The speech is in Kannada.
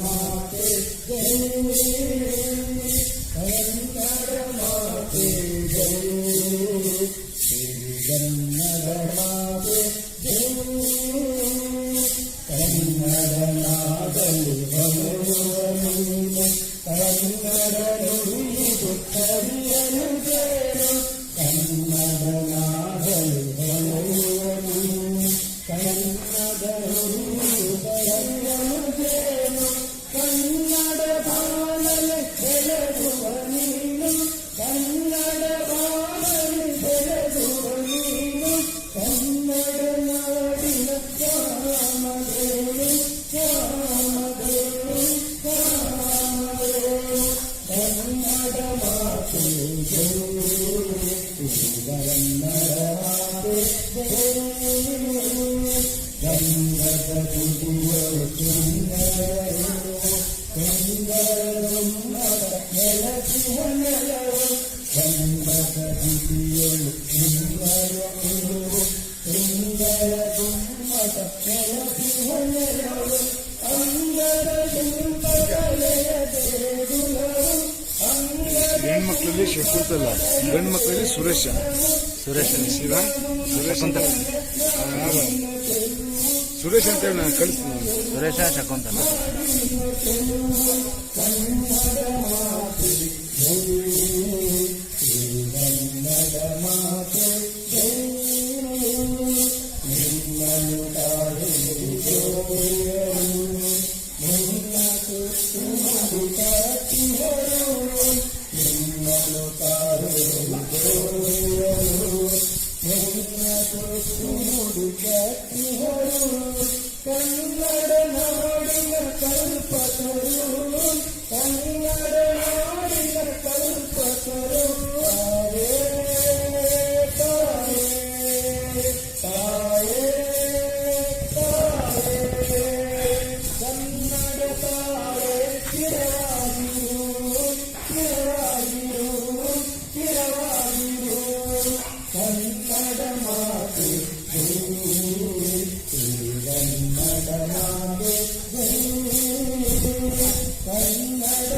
ಮಾತೆ ಜೈ, ಕನ್ನಡ ಮಾತೆ ಜೈ, ಕನ್ನಡ ಮಾತೆ ಜೈ, ಕನ್ನಡ ನಾಡಲು ಹೊಳೆಯುವ ನೀನು, ಕನ್ನಡ ನುಡಿದು ಕರಿಯಲು ಬೇರು, ಕನ್ನಡ ನಾಡಲು ಹೊಳೆಯುವ ನೀನು, ಕನ್ನಡ ನುಡಿದು ಕರಿಯಲು ಬೇರು, ಕನ್ನಡ ಬಾಳಲು ಬೆಳೆಯುವ ನೀನು, ಕನ್ನಡ ಬಾಳಲು ಬೆಳೆಯುವ ನೀನು, ಕನ್ನಡ ನಾಡಿನ ಶ್ಯಾಮದೇವಿ, ಶ್ಯಾಮದೇವಿ, ಶ್ಯಾಮದೇವಿ, ಕನ್ನಡ ಮಾತೆ ಜೈ, ಕನ್ನಡ ಮಾತೆ ಜೈ, ಗಂಗದ ತುದಿಯಲು ಸುಂದರರು, ಸುಂದರಗುಮ್ಮದ ನೆಲಸಿನ ನೆಲವು, ಗಂಗದ ತುದಿಯಲು ಸುಂದರರು, ಸುಂದರಗುಮ್ಮದ ನೆಲಸಿನ ನೆಲವು, ಅಂಗರದಿಂಬಲೆಯ ದೇಗುಲವು, ಹೆಣ್ಮಕ್ಳಲ್ಲಿ ಶಕುಂತಲ, ಗಂಡು ಮಕ್ಕಳಲ್ಲಿ ಸುರೇಶ, ಶಿವ, ಸುರೇಶ್ ಅಂತ ಸುರೇಶ್ ಅಂತೇಳಿ ನಾನು ಕಳಿಸ್ತೀನಿ. ಸುರೇಶ ಶಕುಂತಲ. ಕನ್ನಡ ನಾಡಿನ ಕಲ್ಪತರು, ಕನ್ನಡ ನಾಡಿನ ಕಲ್ಪತರು, ತಾಯೇ ತಾಯೇ ತಾಯೇ ತಾಯೇ, ಕನ್ನಡ ತಾಯೇ ಚಿರವಾಗಿರು, ಚಿರವಾಗಿರು, ಚಿರವಾಗಿರು, ಕನ್ನಡ ಮಾತೆ ಕನ್ನಡ ಮಾತೆ ಜೈ, ಕನ್ನಡ